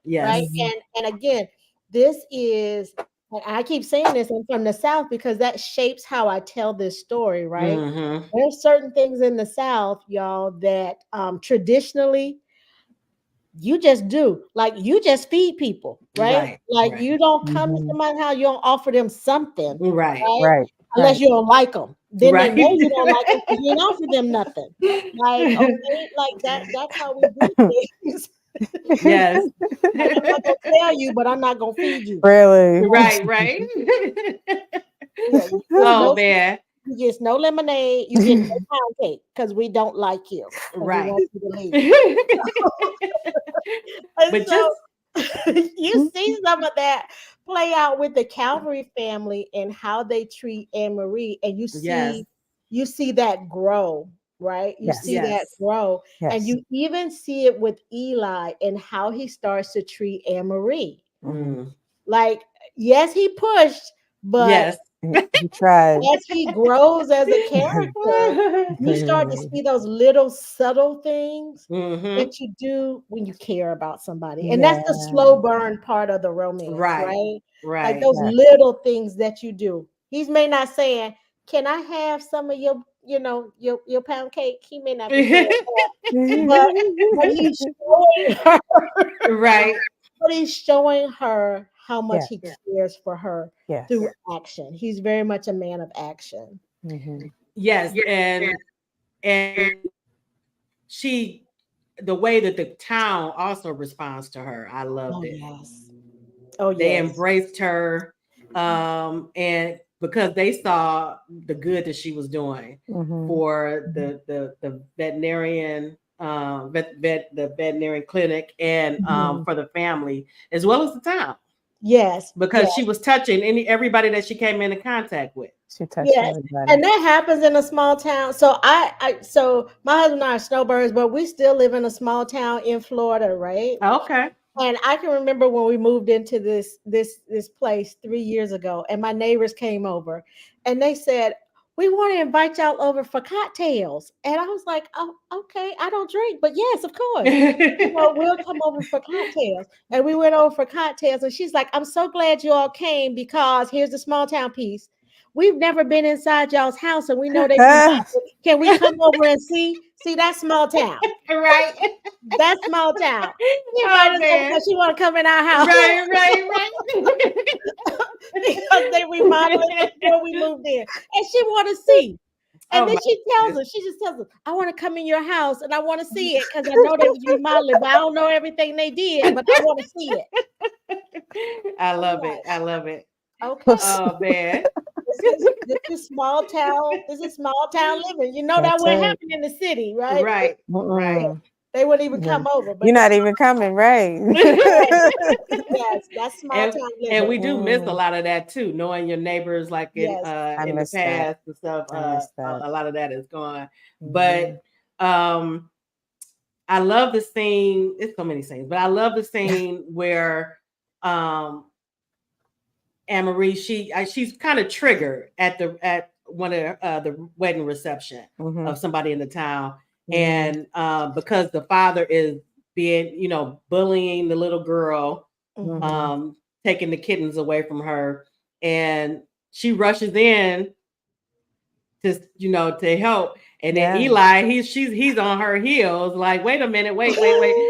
right? And again, this is, I keep saying this, I'm from the South because that shapes how I tell this story, right? There's certain things in the South, y'all, that traditionally you just do. Like you just feed people, right? Like you don't come to somebody's house, you don't offer them something, right? Unless you don't like them, then they know you don't like them because you don't offer them nothing. Like okay, like that's how we do things. Yes. Like, I'm not gonna tell you, but I'm not gonna feed you. Really? Right. Man. You get no lemonade, you get no pound cake because we don't like you. Right. We want you to leave. But so, you see some of that play out with the Calvary family and how they treat Anne-Marie, and you see that grow, right? You Yes. see that Yes. grow. And Yes. you even see it with Eli and how he starts to treat Anne Marie. Mm. Like, yes, he pushed, but Yes. He tried. as he grows as a character, you start to see those little subtle things Mm-hmm. that you do when you care about somebody. And that's the Yeah. slow burn part of the romance, Right. right? Like Right. those Yeah. little things that you do. He may not saying, "Can I have some of your, your pound cake?" He may not be saying that, but he's showing her, Right. but he's showing her how much Yeah. he cares for her Yes. through action. He's very much a man of action. Mm-hmm. Yes. And she, the way that the town also responds to her, I loved Oh it. yes. Oh They yes. embraced her, and because they saw the good that she was doing Mm-hmm. for the veterinarian, the veterinarian clinic, and Mhm. for the family as well as the town, Yes. because Yes. she was touching everybody that she came into contact with. She touched Yes. everybody. And that happens in a small town. So so my husband and I are snowbirds, but we still live in a small town in Florida, right? Okay. And I can remember when we moved into this place 3 years ago, and my neighbors came over, and they said, "We want to invite y'all over for cocktails." And I was like, "Oh, okay. I don't drink, but yes, of course. We'll come over for cocktails." And we went over for cocktails, and she's like, "I'm so glad you all came because here's the small town piece. We've never been inside y'all's house, and we know they remodeled. Can we come over and see? See, that's small town. Right. That's small town. She invited Oh us over man. because she want to come in our house Right. because they remodeled it before we moved in, and she want to see. And Oh then my she just tells us, "I want to come in your house and I want to see it because I know they was remodeling, but I don't know everything they did, but I want to see it." I I'm love it. like, I love it. okay, Oh man. this is small town. This is small town living. You know that That's wouldn't it. happen in the city, right? Right. Right. Mm-mm. They wouldn't even Yeah. come over. But You're not even coming, right? yes, that's small and town and living. we do miss a Mm. lot of that too, knowing your neighbors like Yes. I in the miss that. past and stuff. I miss A, that. a lot of that is gone. Mhm. But I love the scene. It's so many scenes, but I love the scene where Anne Marie, she's kind of triggered at one of the wedding reception Mhm. of somebody in the town, Mhm. and because the father is being, bullying the little girl, Mhm. taking the kittens away from her, and she rushes in to help, and then Yeah. Eli, he's on her heels, like, wait a minute, wait.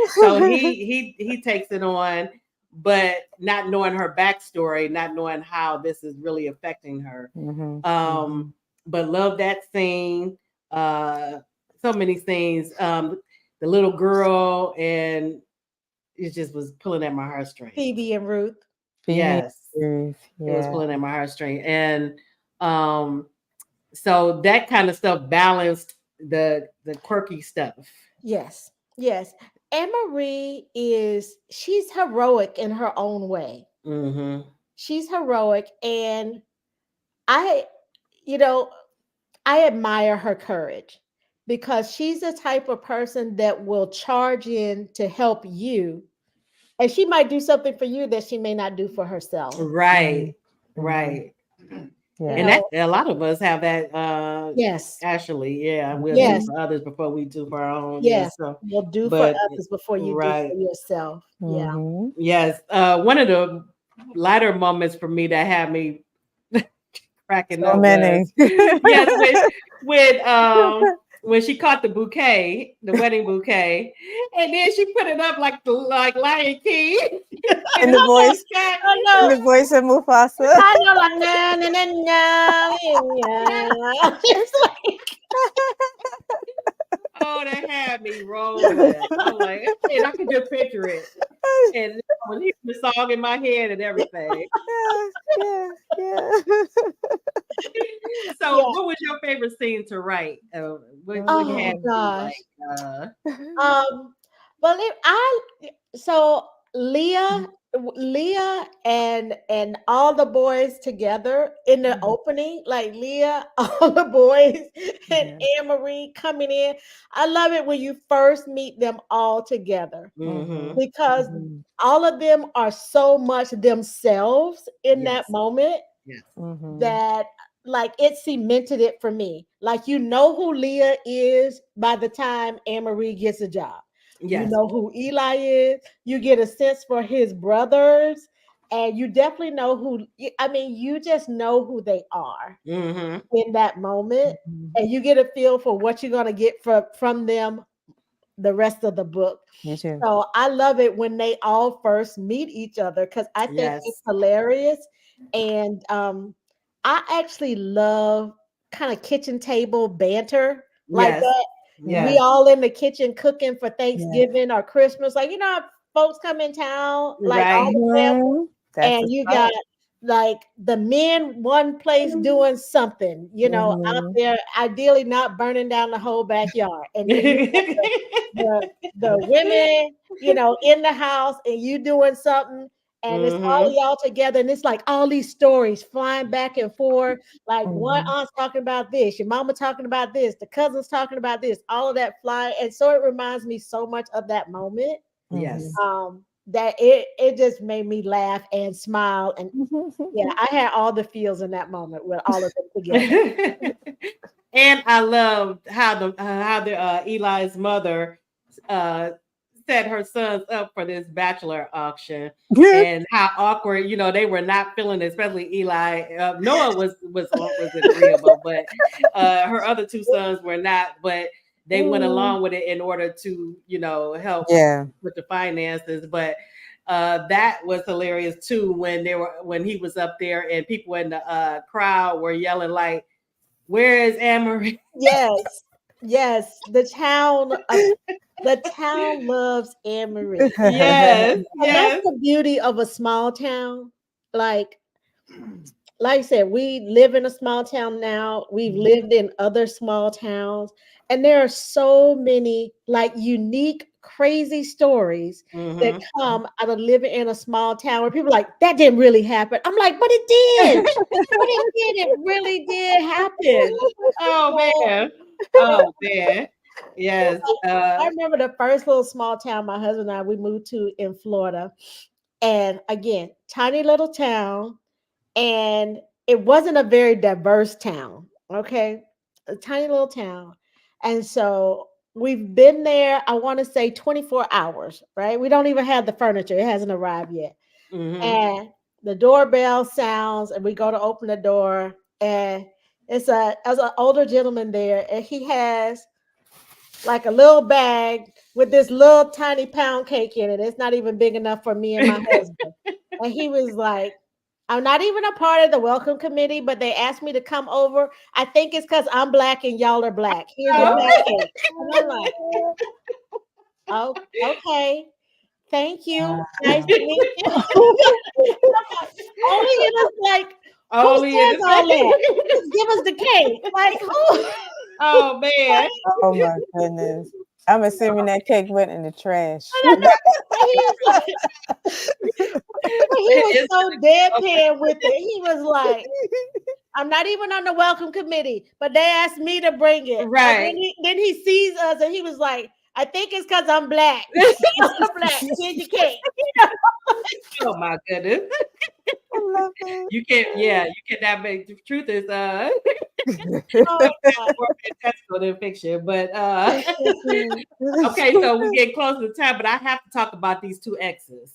So he takes it on, but not knowing her backstory, not knowing how this is really affecting her. Mhm. Um, but love that scene. So many scenes. The little girl, and it just was pulling at my heartstrings. Phoebe and Ruth. Phoebe Yes, Ruth. it was Yeah. pulling at my heartstrings, and so that kind of stuff balanced the quirky stuff. Yes. Yes. Anne Marie she's heroic in her own way. Mm-hmm. She's heroic, and I, you know, I admire her courage because she's the type of person that will charge in to help you, and she might do something for you that she may not do for herself. Right, Mhm. right. You Yeah. And that know, a lot of us have that. yes, Actually, yeah, we'll do yes, Mhm. for others before we do for our own. Yeah, yes. so, You'll do for but others before you do right, for yourself. Yeah. Mhm. yes. One of the lighter moments for me that had me cracking So up many. was, yes, when she caught the bouquet, the wedding bouquet, and then she put it up like Lion King, and In the it's so voice, sad. I in know. the voice of Mufasa. I know, like na na na na. Yeah. It's like, Oh, that had me rolling. I'm like, and I could just picture it, and I was hearing the song in my head and everything. Yeah, yeah, So, yeah. what was your favorite scene to write? What had Oh Mm. you gosh. like? Um, well, so Leah, Leah and all the boys together in the opening, like Leah, all the boys and Yeah. Anne Marie coming in. I love it when you first meet them all together Mm-hmm. because Mhm. all of them are so much themselves in that Yes. moment Yes. Mhm. that like it cemented it for me. Like you know who Leah is by the time Anne Marie gets a job. You Yes. know who Eli is. You get a sense for his brothers, and you definitely know who. I mean, you just know who they are Mm-hmm. in that moment, Mhm. and you get a feel for what you're gonna get from them the rest of the book. Me too. So I love it when they all first meet each other because I think it's Yes. hilarious. And I actually love kind of kitchen table banter like Yes. that. We Yes. Yes. all in the kitchen cooking for Yes. Thanksgiving or Christmas. Like, you know, how folks come in town, like all Right. the family, Mhm. That's and the you got spot. like the men one place doing something, out Mhm. there, ideally not burning down the whole backyard. And then you got the women, in the house and you doing something and it's all of Mm-hmm. y'all together and it's like all these stories flying back and forth. Like one Mhm. aunt's talking about this, your mama talking about this, the cousins talking about this, all of that flying. And so it reminds me so much of that moment. Mhm. Yes. That it just made me laugh and smile. And yeah, Mhm. I had all the feels in that moment with all of them together. And I loved how the Eli's mother uh set her sons up for this bachelor auction, and how awkward, they were not feeling it, especially Eli. Noah was agreeable, but her other two sons were not. But they went Mhm. along with it in order to, help Yeah. with the finances. But that was hilarious too when he was up there and people in the crowd were yelling like, "Where is Amory?" Yes, yes. The town loves Anne Marie. Yes, And that's yes. the beauty of a small town. Like like I said, we live in a small town now. We've lived in other small towns, and there are so many like unique, crazy stories that Hmm. come out of living in a small town where people are like, that didn't really happen. I'm like, but it did. But it did. It really did happen. Oh So, man. Oh man. Yes. I remember the first little small town my husband and I we moved to in Florida. And again, tiny little town, and it wasn't a very diverse town. Okay, a tiny little town, and so we've been there. I want to say 24 hours. Right, we don't even have the furniture; it hasn't arrived yet. Hmm. And the doorbell sounds, and we go to open the door, and as an older gentleman there, and he has like a little bag with this little tiny pound cake in it. It's not even big enough for me and my husband. And he was like, I'm not even a part of the welcome committee, but they asked me to come over. I think it's because I'm black and y'all are black. Here's your pound cake. And I'm like, oh, okay. Thank you. Nice Wow. to meet you. Only in us like, who Only in says the all that? same. Just give us the cake. Like, who? Oh man. Oh my goodness. I'm assuming that cake went in the trash. He was like, but he was It's so okay. deadpan with it. He was like, I'm not even on the welcome committee, but they asked me to bring it. And then Right. he sees us and he was like, I think it's because I'm black. I'm black. Here's your cake. Oh my goodness. I love it. You can't, yeah, you cannot make the truth is Oh, more fantastical than fiction. But okay, so we're getting close to the time, but I have to talk about these two exes.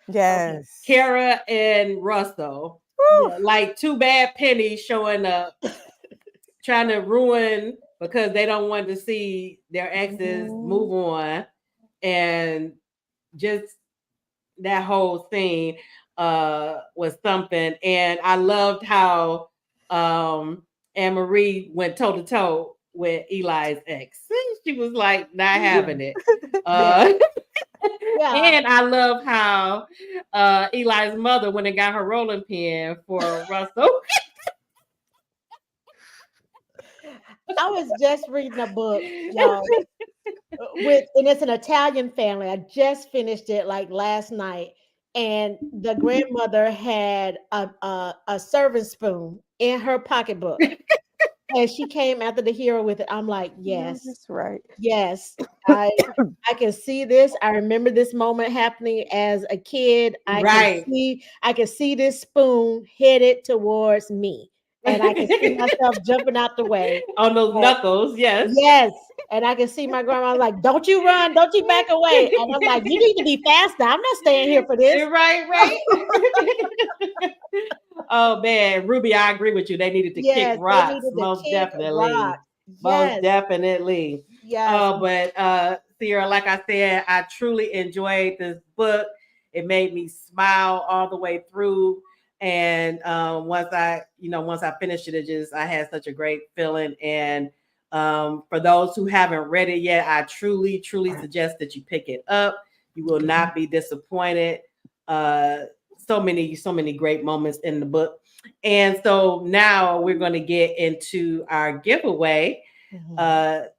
okay. Yes. Kara and Russell. Woo. Yes. Like two bad pennies showing up, trying to ruin because they don't want to see their exes Mhm. move on. And just that whole scene was something. And I loved how Anne Marie went toe to toe with Eli's ex. She was like not having it. Yeah. Uh Yeah. and I love how Eli's mother went and got her rolling pin for Russell. I was just reading a book, y'all, and it's an Italian family. I just finished it like last night. and the grandmother had a serving spoon in her pocketbook. And she came after the hero with it. I'm like, No, yes, that's right. yes. I can see this. I remember this moment happening as a kid. Right. I can see this spoon headed towards me. And I can see myself jumping out the way. On those And knuckles, yes. yes. And I can see my grandma like, don't you run, don't you back away. And I'm like, you need to be faster. I'm not staying here for this. Right. Oh man, Ruby, I agree with you. They needed to kick Yes, they rocks, needed to most kick definitely. rock. Most Yes, definitely. yes. Oh, but Sierra, like I said, I truly enjoyed this book. It made me smile all the way through. And once I finished it, I had such a great feeling. And for those who haven't read it yet, I truly suggest that you pick it up. You will not be disappointed. So many great moments in the book. And so now we're going to get into our giveaway. Mhm.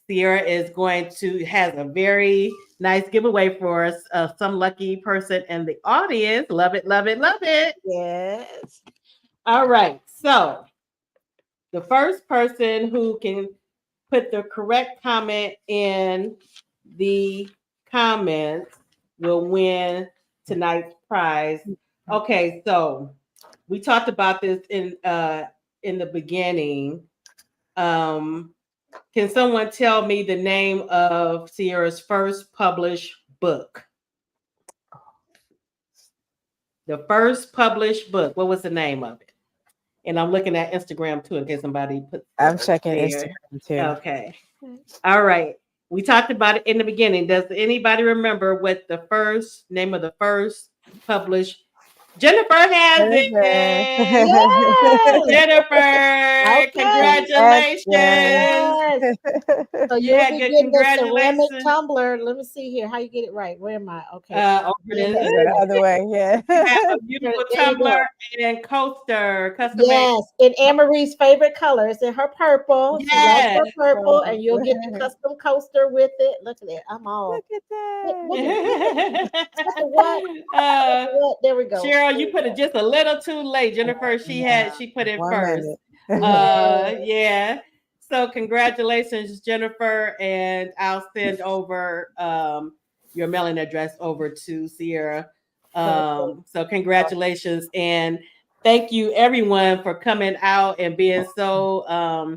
Sierra has a very nice giveaway for us. Some lucky person in the audience. Love it, love it, love it. Yes. All right. So the first person who can put the correct comment in the comments will win tonight's prize. Okay, so we talked about this in the beginning. Can someone tell me the name of Sierra's first published book? The first published book. What was the name of it? And I'm looking at Instagram too in case somebody put. I'm checking there. Instagram too. Okay. All right. We talked about it in the beginning. Does anybody remember what the first name of the first published? Jennifer has it. Yes. Jennifer, Okay. congratulations. Yes. So You you'll had be good getting the ceramic congratulations. tumbler. Let me see here. How you get it right? Where am I? Okay. Over Yeah, this. Go the other way, yeah. You have a beautiful there you go. tumbler and coaster, custom made. Yes, in Anne-Marie's favorite color. It's in her purple. She loves Yes. her purple, and you'll get the custom coaster with it. Look at it. I'm all. Look at that. Look at the what? What? There we go. Cheryl, you put it just a little too late. Jennifer, she put it 1 first. minute. Yeah. So congratulations, Jennifer, and I'll send over your mailing address over to Sierra. So congratulations and thank you everyone for coming out and being so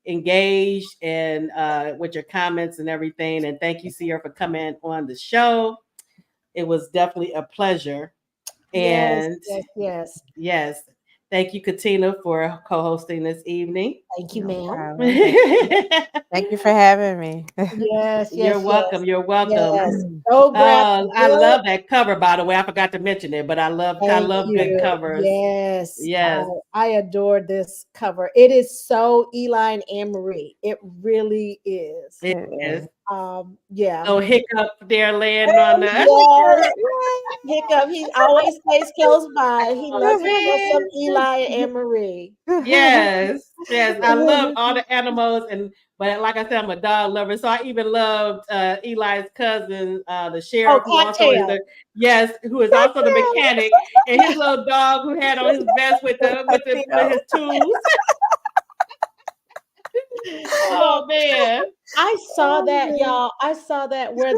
engaged and with your comments and everything. And thank you, Sierra, for coming on the show. It was definitely a pleasure. And yes. Thank you, Katina, for co-hosting this evening. Thank you, ma'am. Thank you for having me. Yes. You're welcome. You're welcome. Yes. So I love that cover, by the way. I forgot to mention it, but I love good covers. Yes. I adore this cover. It is so Eli and Anne-Marie. It really is. It is. Yeah. So Hiccup there laying on the Hiccup. He always stays close by. He loves some Eli and Anne-Marie. Yes. I love all the animals, but like I said, I'm a dog lover, so I even loved Eli's cousin, the sheriff, who is also the mechanic, and his little dog who had on his vest with his tools. Oh man. I saw that, y'all. I saw that where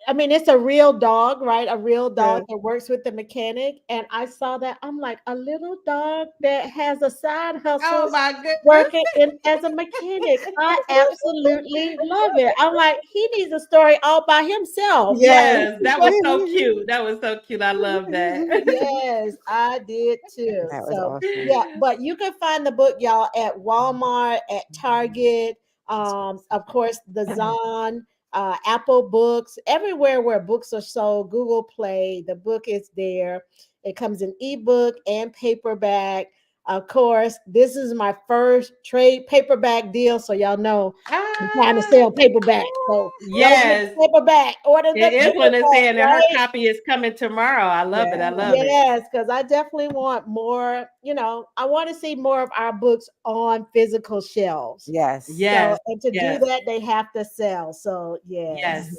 it's a real dog, right? A real dog that works with the mechanic. And I saw that. I'm like, a little dog that has a side hustle. Oh my goodness. Working as a mechanic. I absolutely love it. I'm like, he needs a story all by himself. Yes, that was so cute. That was so cute. I love that. Yes, I did too. That was awesome. Yeah, but you can find the book, y'all, at Walmart, at Target, of course, the Zon, Apple Books, everywhere where books are sold, Google Play, the book is there. It comes in ebook and paperback. Of course, this is my first trade paperback deal, so y'all know I'm trying to sell paperback. So yes, paperback. It is when it's saying that her copy is coming tomorrow. I love it. I love it. Yes, because I definitely want more. I want to see more of our books on physical shelves. Yes. So, and to do that, they have to sell. So yes.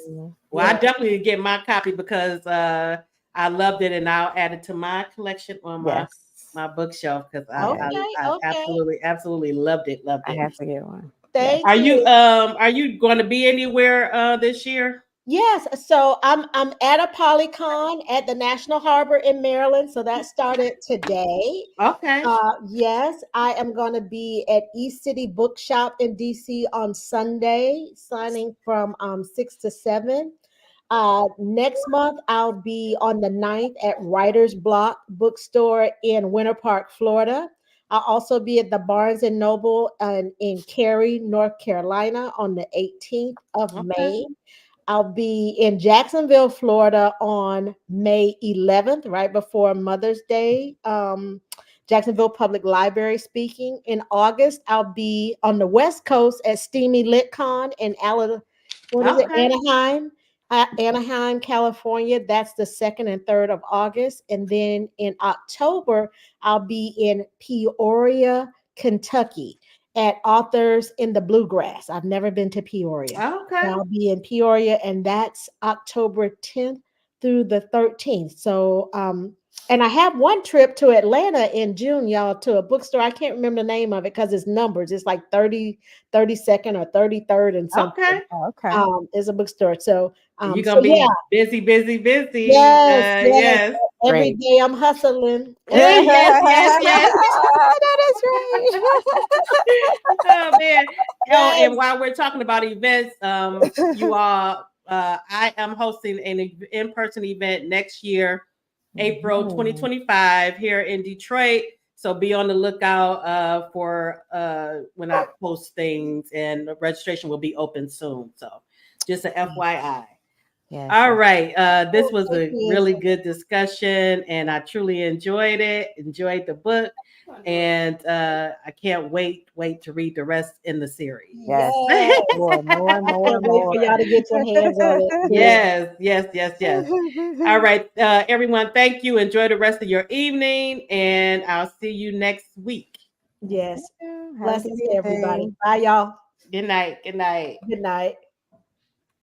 Well, I definitely get my copy because I loved it, and I'll add it to my collection on Yes. my bookshelf because I Okay. absolutely loved it. Loved I it. have to get one. Thank Are you. you going to be anywhere this year? Yes, so I'm at a Polycon at the National Harbor in Maryland. So that started today. Okay. Yes, I am going to be at East City Bookshop in DC on Sunday, signing from 6 to 7. Next month, I'll be on the 9th at Writer's Block Bookstore in Winter Park, Florida. I'll also be at the Barnes and Noble in Cary, North Carolina on the 18th of Okay. May. I'll be in Jacksonville, Florida on May 11th, right before Mother's Day. Jacksonville Public Library speaking. In August, I'll be on the West Coast at Steamy LitCon in Okay. Anaheim, California. That's the 2nd and 3rd of August. And then in October, I'll be in Peoria, Kentucky at Authors in the Bluegrass. I've never been to Peoria. Okay. I'll be in Peoria, and that's October 10th through the 13th. So, and I have one trip to Atlanta in June, y'all, to a bookstore. I can't remember the name of it because it's numbers. It's like 32nd or 33rd and something. Okay. Oh, okay. Is a bookstore. So, You're so gonna yeah, be busy. yes, yes. Yes. Every Great. day I'm hustling. Yes. That is right. Oh man. Oh, Yes. and while we're talking about events, you all, I am hosting an in-person event next year, April Mhm. 2025 here in Detroit. So be on the lookout for when I post things, and the registration will be open soon. So just an FYI. Yes. All right. This Oh, was thank a you. really good discussion, and I truly enjoyed it. Enjoyed the book, and I can't wait to read the rest in the series. Yes. Yes. More, I can't wait for y'all to get your hands on it. Yes. All right, everyone. Thank you. Enjoy the rest of your evening, and I'll see you next week. Yes. Have a Blessings good to everybody. evening. Bye, y'all. Good night. Good night. Good night.